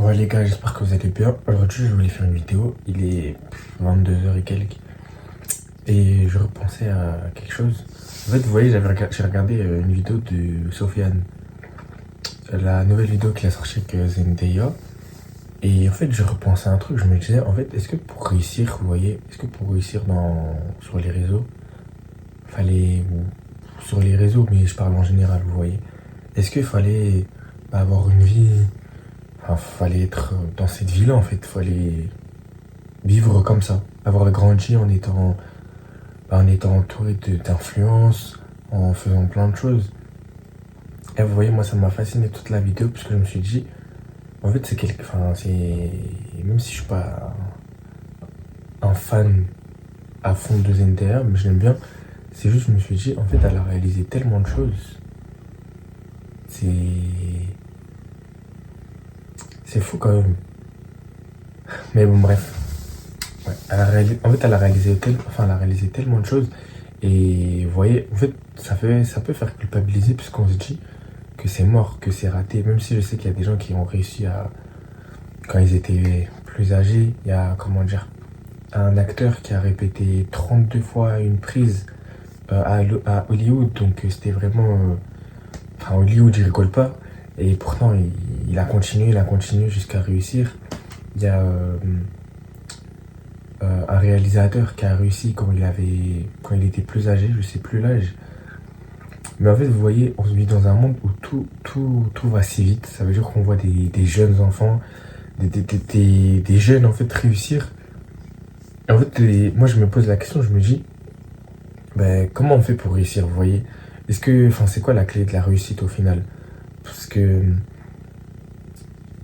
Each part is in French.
Ouais les gars, j'espère que vous allez bien. Aujourd'hui, je voulais faire une vidéo. Il est 22 h et quelques. Et je repensais à quelque chose. En fait, vous voyez, j'ai regardé une vidéo de Sofiane. La nouvelle vidéo qu'il a sortie avec Zendaya. Et en fait, je repensais à un truc. Je me disais, en fait, est-ce que pour réussir, vous voyez, est-ce que pour réussir sur les réseaux, fallait, ou sur les réseaux, mais je parle en général, vous voyez, est-ce qu'il fallait avoir une vie, enfin, fallait être dans cette vie-là, en fait, fallait vivre comme ça, avoir grandi en étant entouré d'influences, en faisant plein de choses. Et vous voyez, moi, ça m'a fasciné toute la vidéo, parce que je me suis dit, en fait, enfin, même si je suis pas un fan à fond de Zendaya, mais je l'aime bien, c'est juste, je me suis dit, en fait, elle a réalisé tellement de choses. C'est, c'est fou quand même. Mais bon, bref. Ouais, en fait, elle a réalisé tellement de choses. Et vous voyez, en fait, ça peut faire culpabiliser puisqu'on se dit que c'est mort, que c'est raté. Même si je sais qu'il y a des gens qui ont réussi quand ils étaient plus âgés, il y a, comment dire, un acteur qui a répété 32 fois une prise à Hollywood. Donc c'était vraiment... enfin, Hollywood, il rigole pas. Et pourtant, il a continué jusqu'à réussir. Il y a un réalisateur qui a réussi quand il était plus âgé, je sais plus l'âge. Mais en fait, vous voyez, on vit dans un monde où tout va si vite. Ça veut dire qu'on voit des jeunes enfants, des jeunes en fait réussir. Et en fait, moi je me pose la question, je me dis, ben, comment on fait pour réussir, vous voyez? Enfin, c'est quoi la clé de la réussite au final? Parce que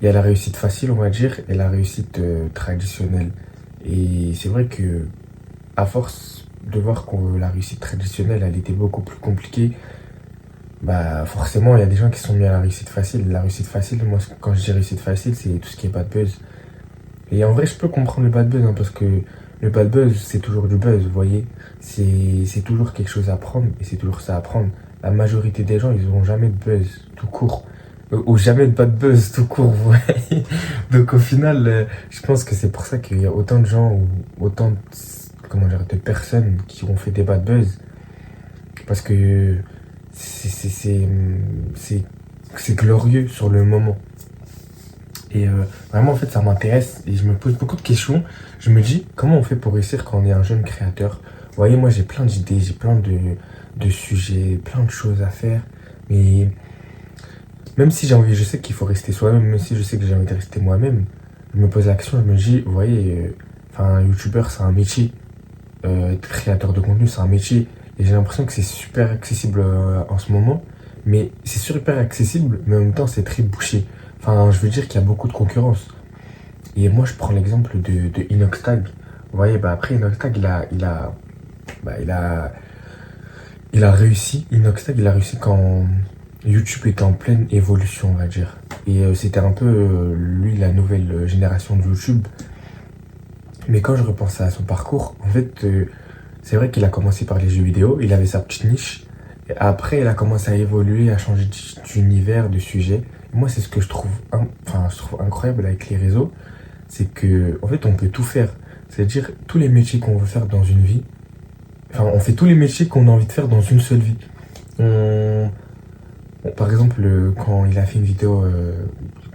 il y a la réussite facile, on va dire, et la réussite traditionnelle. Et c'est vrai que à force de voir que la réussite traditionnelle, elle était beaucoup plus compliquée, bah forcément, il y a des gens qui sont mis à la réussite facile. La réussite facile, moi, quand je dis réussite facile, c'est tout ce qui est bad buzz. Et en vrai, je peux comprendre le bad buzz, hein, parce que le bad buzz, c'est toujours du buzz, vous voyez. C'est toujours quelque chose à prendre, et c'est toujours ça à prendre. La majorité des gens, ils n'auront jamais de buzz, tout court. Ou jamais de bad buzz, tout court, vous voyez. Donc au final, je pense que c'est pour ça qu'il y a autant de gens, ou autant de, comment dire, de personnes qui ont fait des bad buzz. Parce que c'est c'est- c'est- c'est- c'est glorieux sur le moment. Et vraiment, en fait, ça m'intéresse et je me pose beaucoup de questions. Je me dis, comment on fait pour réussir quand on est un jeune créateur? Vous voyez, moi, j'ai plein d'idées, j'ai plein de sujets, plein de choses à faire. Mais même si j'ai envie, je sais qu'il faut rester soi-même, même si je sais que j'ai envie de rester moi-même, je me pose la question, je me dis, vous voyez, enfin, un youtubeur, c'est un métier. Être créateur de contenu, c'est un métier. Et j'ai l'impression que c'est super accessible en ce moment. Mais c'est super accessible, mais en même temps, c'est très bouché. Enfin, je veux dire qu'il y a beaucoup de concurrence. Et moi, je prends l'exemple de Inoxtag. Vous voyez, bah après, Inoxtag, bah, il a réussi. Inoxtag, il a réussi quand YouTube était en pleine évolution, on va dire. Et c'était un peu, lui, la nouvelle génération de YouTube. Mais quand je repense à son parcours, en fait, c'est vrai qu'il a commencé par les jeux vidéo, il avait sa petite niche. Et après, il a commencé à évoluer, à changer d'univers, de sujet. Et moi, c'est ce que je trouve incroyable avec les réseaux, c'est que, en fait, on peut tout faire. C'est-à-dire, tous les métiers qu'on veut faire dans une vie, enfin, on fait tous les métiers qu'on a envie de faire dans une seule vie. Par exemple, quand il a fait une vidéo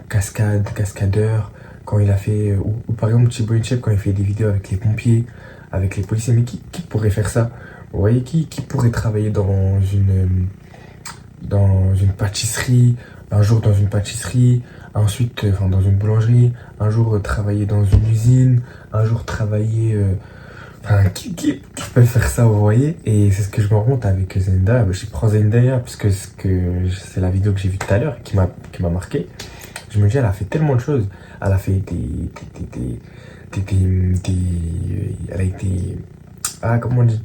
cascadeur, quand il a fait, ou par exemple Thibaut Inchep, quand il fait des vidéos avec les pompiers, avec les policiers, mais qui pourrait faire ça? Vous voyez, qui pourrait travailler dans une pâtisserie, un jour dans une pâtisserie, ensuite enfin, dans une boulangerie, un jour travailler dans une usine, un jour travailler... enfin, qui peut faire ça, vous voyez? Et c'est ce que je me rends compte avec Zendaya. Je prends Zendaya parce que c'est la vidéo que j'ai vue tout à l'heure qui m'a marqué. Je me dis, elle a fait tellement de choses. Elle a fait elle a été, ah, comment on dit?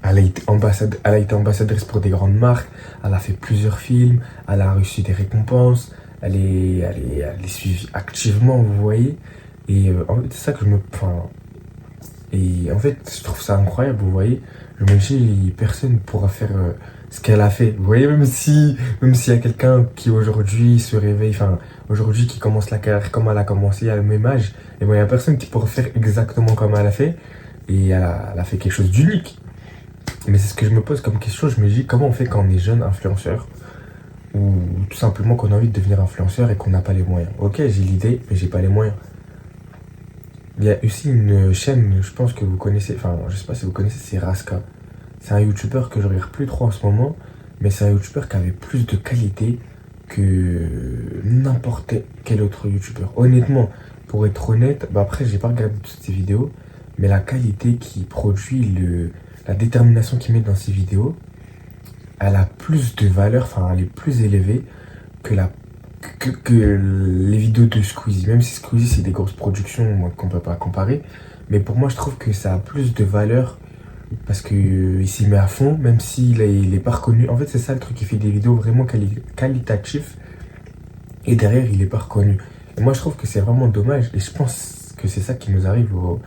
Elle a été ambassadrice pour des grandes marques. Elle a fait plusieurs films. Elle a reçu des récompenses. Elle est suivie activement, vous voyez. Et en fait, c'est ça que et en fait, je trouve ça incroyable, vous voyez. Je me dis, personne ne pourra faire ce qu'elle a fait. Vous voyez, même s'il y a quelqu'un qui aujourd'hui se réveille, enfin, aujourd'hui qui commence la carrière comme elle a commencé à le même âge, et ben, il y a personne qui pourrait faire exactement comme elle a fait, et elle a fait quelque chose d'unique. Mais c'est ce que je me pose comme question, je me dis, comment on fait quand on est jeune influenceur, ou tout simplement qu'on a envie de devenir influenceur et qu'on n'a pas les moyens. Ok, j'ai l'idée, mais j'ai pas les moyens. Il y a aussi une chaîne, je pense que vous connaissez, enfin, je sais pas si vous connaissez, c'est Raska. C'est un youtubeur que je regarde plus trop en ce moment, mais c'est un youtubeur qui avait plus de qualité que n'importe quel autre youtubeur. Honnêtement, pour être honnête, bah après, j'ai pas regardé toutes ses vidéos, mais la qualité qu'il produit, la détermination qu'il met dans ses vidéos, elle a plus de valeur, enfin, elle est plus élevée que que les vidéos de Squeezie. Même si Squeezie, c'est des grosses productions qu'on peut pas comparer, mais pour moi, je trouve que ça a plus de valeur parce que il s'y met à fond, même il est pas reconnu. En fait, c'est ça le truc, il fait des vidéos vraiment qualitatives et derrière, il est pas reconnu. Et moi, je trouve que c'est vraiment dommage et je pense que c'est ça qui nous arrive aux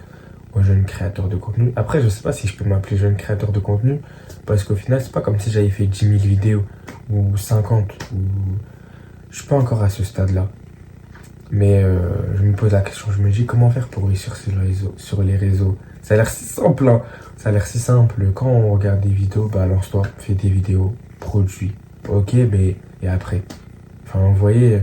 jeunes créateurs de contenu. Après, je sais pas si je peux m'appeler jeune créateur de contenu parce qu'au final, c'est pas comme si j'avais fait 10 000 vidéos ou 50 ou je suis pas encore à ce stade-là. Mais je me pose la question, je me dis comment faire pour réussir sur les réseaux. Ça a l'air si simple, hein. Ça a l'air si simple. Quand on regarde des vidéos, bah lance-toi, fais des vidéos, produis. Ok, mais et après. Enfin, vous voyez,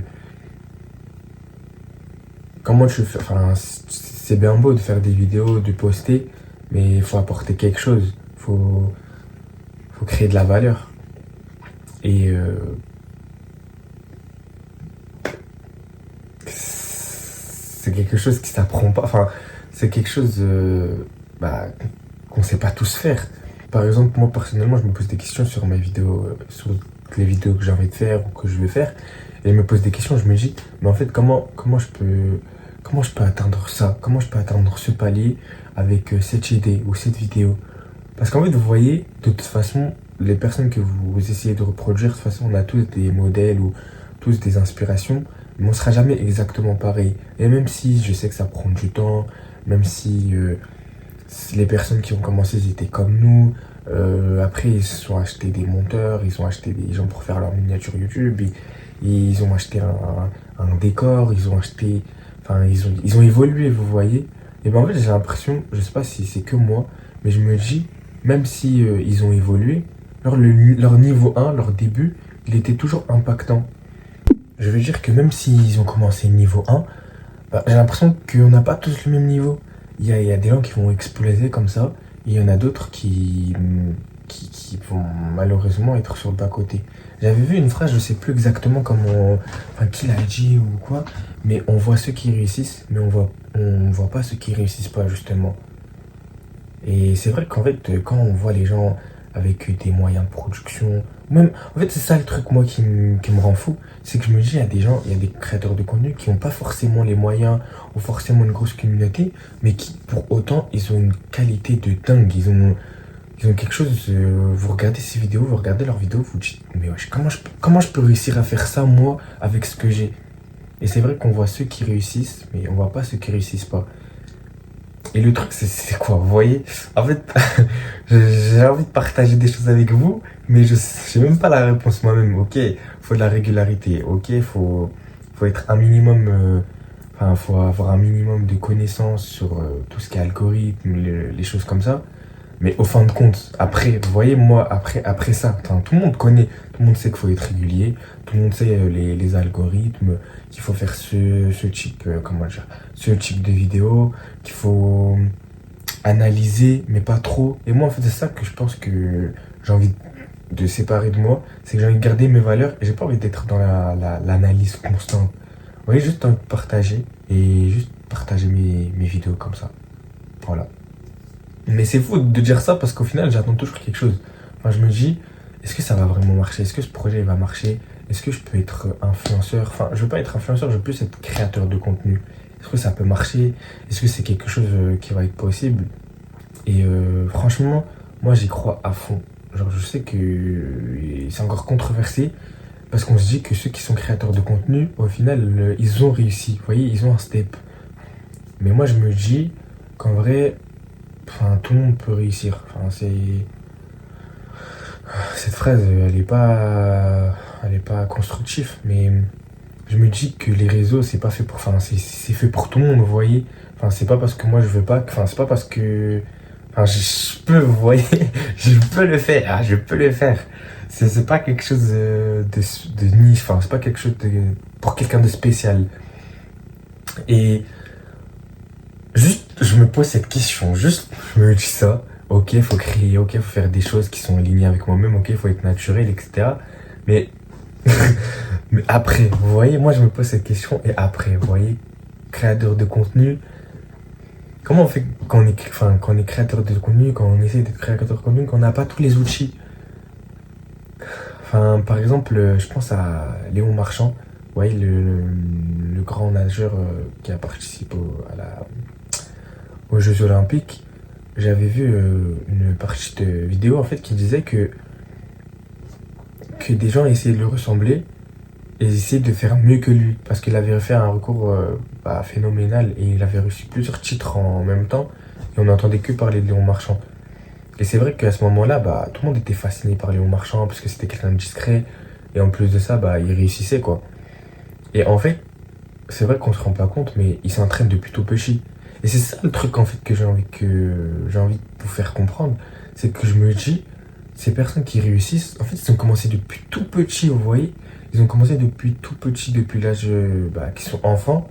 comment tu fais. Enfin, c'est bien beau de faire des vidéos, de poster, mais il faut apporter quelque chose. Faut créer de la valeur. Et c'est quelque chose qui s'apprend pas. Enfin, c'est quelque chose bah, qu'on sait pas tous faire. Par exemple, moi personnellement, je me pose des questions sur mes vidéos, sur les vidéos que j'ai envie de faire ou que je vais faire. Et je me pose des questions, je me dis, mais en fait, comment je peux atteindre ça? Comment je peux atteindre ce palier avec cette idée ou cette vidéo? Parce qu'en fait, vous voyez, de toute façon, les personnes que vous essayez de reproduire, de toute façon, on a tous des modèles ou tous des inspirations, mais on sera jamais exactement pareil. Et même si je sais que ça prend du temps, même si les personnes qui ont commencé, ils étaient comme nous, après, ils se sont achetés des monteurs, ils ont acheté des gens pour faire leur miniature YouTube, ils ont acheté un décor, ils ont acheté, enfin, ils ont évolué, vous voyez. Et ben en fait, j'ai l'impression, je sais pas si c'est que moi, mais je me dis, même si ils ont évolué, leur niveau 1, leur début, il était toujours impactant. Je veux dire que même s'ils ont commencé niveau 1, bah, j'ai l'impression qu'on n'a pas tous le même niveau. Il y a des gens qui vont exploser comme ça, et il y en a d'autres qui vont malheureusement être sur le bas-côté. J'avais vu une phrase, je sais plus exactement comment, enfin, qui l'a dit ou quoi, mais on voit ceux qui réussissent, mais on voit pas ceux qui réussissent pas, justement. Et c'est vrai qu'en fait, quand on voit les gens avec des moyens de production, même, en fait, c'est ça le truc, moi, qui me rend fou, c'est que je me dis, il y a des gens, il y a des créateurs de contenu qui n'ont pas forcément les moyens ou forcément une grosse communauté, mais qui, pour autant, ils ont une qualité de dingue, ils ont quelque chose, vous regardez ces vidéos, vous regardez leurs vidéos, vous dites, mais wesh, comment je peux réussir à faire ça, moi, avec ce que j'ai? Et c'est vrai qu'on voit ceux qui réussissent, mais on voit pas ceux qui réussissent pas. Et le truc, c'est quoi? Vous voyez? En fait, j'ai envie de partager des choses avec vous, mais je sais même pas la réponse moi-même. Ok, faut de la régularité. Ok, faut être un minimum, enfin, faut avoir un minimum de connaissances sur tout ce qui est algorithme, les choses comme ça. Mais au fin de compte, après, vous voyez, moi, après ça, enfin, tout le monde connaît, tout le monde sait qu'il faut être régulier, tout le monde sait les algorithmes, qu'il faut faire ce type, comment dire, ce type de vidéo, qu'il faut analyser, mais pas trop. Et moi, en fait, c'est ça que je pense que j'ai envie de séparer de moi, c'est que j'ai envie de garder mes valeurs et j'ai pas envie d'être dans l'analyse constante. Vous voyez, juste envie de partager et juste partager mes vidéos comme ça. Voilà. Mais c'est fou de dire ça parce qu'au final, j'attends toujours quelque chose. Enfin, je me dis, est-ce que ça va vraiment marcher? Est-ce que ce projet il va marcher? Est-ce que je peux être influenceur? Enfin, je veux pas être influenceur, je veux plus être créateur de contenu. Est-ce que ça peut marcher? Est-ce que c'est quelque chose qui va être possible? Et franchement, moi j'y crois à fond. Genre, je sais que c'est encore controversé parce qu'on se dit que ceux qui sont créateurs de contenu, au final, ils ont réussi. Vous voyez, ils ont un step. Mais moi, je me dis qu'en vrai, enfin, tout le monde peut réussir. Enfin, Cette phrase, elle est pas constructive, mais je me dis que les réseaux, c'est pas fait pour, enfin, c'est fait pour tout le monde, vous voyez. Enfin, c'est pas parce que moi je veux pas, enfin, c'est pas parce que, enfin, je peux, vous voyez, je peux le faire, ah, je peux le faire. C'est pas quelque chose de niche, enfin, c'est pas quelque chose de, pour quelqu'un de spécial. Et juste, je me pose cette question, juste, je me dis ça. Ok, faut créer, ok, faut faire des choses qui sont alignées avec moi-même, ok, faut être naturel, etc. Mais, mais après, vous voyez, moi je me pose cette question et après, vous voyez, créateur de contenu, comment on fait quand on est, enfin, quand on est créateur de contenu, quand on essaie d'être créateur de contenu, quand on n'a pas tous les outils? Enfin, par exemple, je pense à Léon Marchand, vous voyez, le grand nageur qui a participé aux Jeux Olympiques. J'avais vu une partie de vidéo en fait qui disait que des gens essayaient de le ressembler et essayaient de faire mieux que lui parce qu'il avait fait un recours phénoménal et il avait reçu plusieurs titres en même temps et on n'entendait que parler de Léon Marchand. Et c'est vrai qu'à ce moment-là, bah, tout le monde était fasciné par Léon Marchand parce que c'était quelqu'un de discret et en plus de ça, bah, il réussissait quoi. Et en fait, c'est vrai qu'on se rend pas compte, mais il s'entraîne depuis tout petit. Et c'est ça le truc en fait j'ai envie de vous faire comprendre, c'est que je me dis, ces personnes qui réussissent, en fait, ils ont commencé depuis tout petit, vous voyez, ils ont commencé depuis tout petit, depuis l'âge qu'ils sont enfants,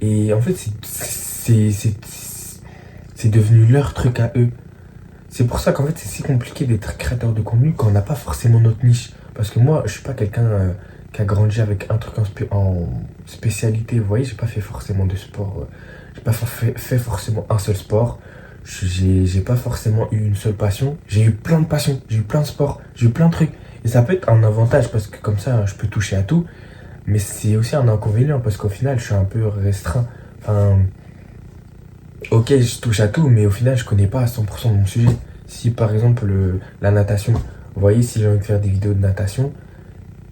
et en fait, c'est devenu leur truc à eux. C'est pour ça qu'en fait, c'est si compliqué d'être créateur de contenu quand on n'a pas forcément notre niche. Parce que moi, je suis pas quelqu'un qui a grandi avec un truc en spécialité. Vous voyez, j'ai pas fait forcément de sport. J'ai pas fait forcément un seul sport. J'ai pas forcément eu une seule passion. J'ai eu plein de passions. J'ai eu plein de sports. J'ai eu plein de trucs. Et ça peut être un avantage parce que comme ça, je peux toucher à tout. Mais c'est aussi un inconvénient parce qu'au final, je suis un peu restreint. Enfin, ok, je touche à tout, mais au final, je connais pas à 100% mon sujet. Si par exemple, la natation, vous voyez, si j'ai envie de faire des vidéos de natation,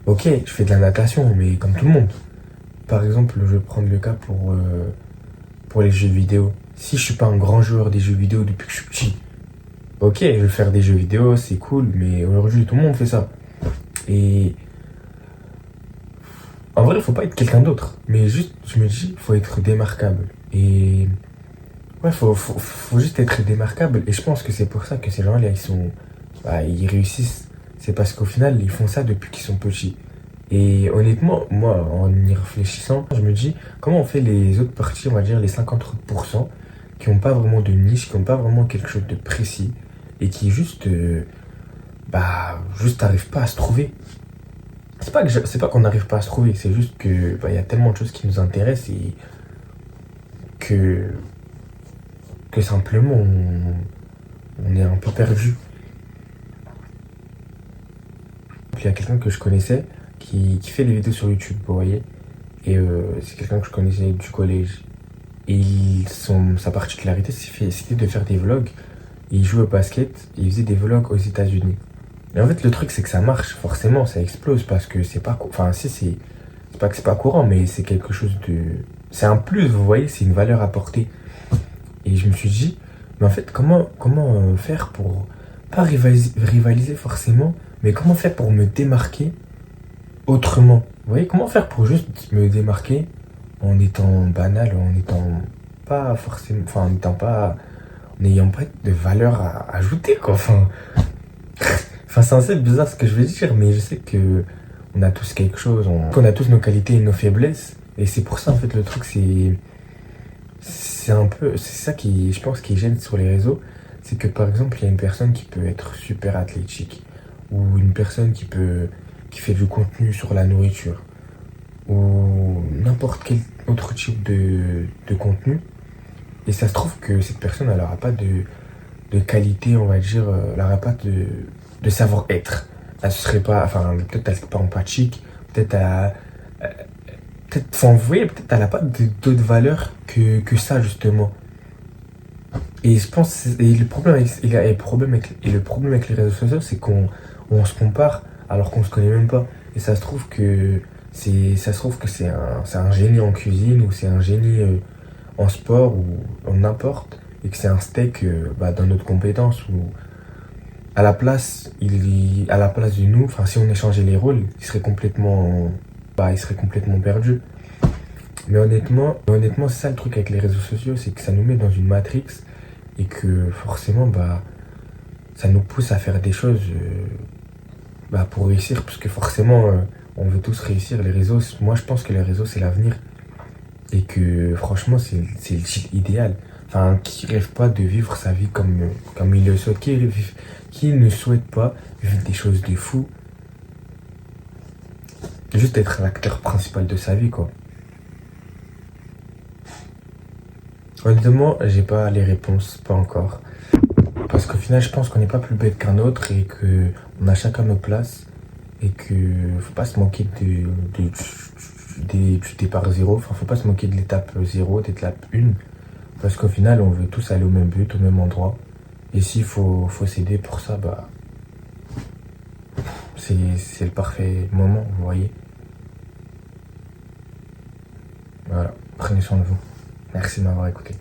ok, je fais de la natation, mais comme tout le monde. Par exemple, je vais prendre le cas pour les jeux vidéo. Si je suis pas un grand joueur des jeux vidéo depuis que je suis petit, ok, je vais faire des jeux vidéo, c'est cool, mais aujourd'hui, tout le monde fait ça. Et en vrai, il faut pas être quelqu'un d'autre, mais juste, je me dis, faut être démarquable. Et ouais, faut juste être démarquable. Et je pense que c'est pour ça que ces gens-là, ils réussissent. C'est parce qu'au final, ils font ça depuis qu'ils sont petits. Et honnêtement, moi, en y réfléchissant, je me dis, comment on fait les autres parties, on va dire les 50% qui n'ont pas vraiment de niche, qui n'ont pas vraiment quelque chose de précis, et qui juste, juste n'arrivent pas à se trouver. C'est pas qu'on n'arrive pas à se trouver, c'est juste que, il y a tellement de choses qui nous intéressent et que, que simplement, on est un peu perdu. Il y a quelqu'un que je connaissais qui fait des vidéos sur YouTube, vous voyez. Et c'est quelqu'un que je connaissais du collège. Et sa particularité, c'était de faire des vlogs. Et il jouait au basket et il faisait des vlogs aux États-Unis. Et en fait, le truc, c'est que ça marche, forcément, ça explose parce que c'est pas. Enfin, si, c'est pas que c'est pas courant, mais c'est quelque chose de. C'est un plus, vous voyez, c'est une valeur apportée. Et je me suis dit, mais en fait, comment faire pour. Pas rivaliser forcément, mais comment faire pour me démarquer autrement. Vous voyez, comment faire pour juste me démarquer en étant banal, en étant pas forcément, enfin, en étant pas, en n'ayant pas de valeur à ajouter, quoi. Enfin, c'est assez bizarre ce que je veux dire, mais je sais que on a tous quelque chose, qu'on a tous nos qualités et nos faiblesses, et c'est pour ça, en fait, le truc, c'est ça qui, je pense, qui gêne sur les réseaux, c'est que, par exemple, il y a une personne qui peut être super athlétique, ou une personne qui fait du contenu sur la nourriture ou n'importe quel autre type de contenu. Et ça se trouve que cette personne, elle n'aura pas de qualité, on va dire, elle n'aura pas de savoir-être. Elle serait pas, enfin, peut-être elle serait pas empathique, peut-être enfin, vous voyez, peut-être elle n'a pas d'autres valeurs que ça, justement. Et je pense, et le problème avec les réseaux sociaux, c'est qu'on se compare alors qu'on se connaît même pas. Et ça se trouve que c'est un génie en cuisine ou c'est un génie en sport ou en n'importe et que c'est un steak dans notre compétence à la place de nous, enfin, si on échangeait les rôles, il serait complètement perdu. Mais honnêtement, c'est ça le truc avec les réseaux sociaux, c'est que ça nous met dans une matrix et que forcément, ça nous pousse à faire des choses pour réussir, parce que forcément, on veut tous réussir. Les réseaux, moi, je pense que les réseaux, c'est l'avenir et que franchement, c'est le style idéal. Enfin, qui rêve pas de vivre sa vie comme il le souhaite, qui ne souhaite pas vivre des choses de fou, juste être l'acteur principal de sa vie, quoi. Honnêtement, j'ai pas les réponses, pas encore. Parce qu'au final, je pense qu'on n'est pas plus bête qu'un autre et que on a chacun nos places et que faut pas se moquer du départ zéro. Enfin, faut pas se moquer de l'étape zéro, de l'étape 1. Parce qu'au final, on veut tous aller au même but, au même endroit. Et s'il faut s'aider pour ça, c'est le parfait moment, vous voyez. Voilà, prenez soin de vous. Merci de m'avoir écouté.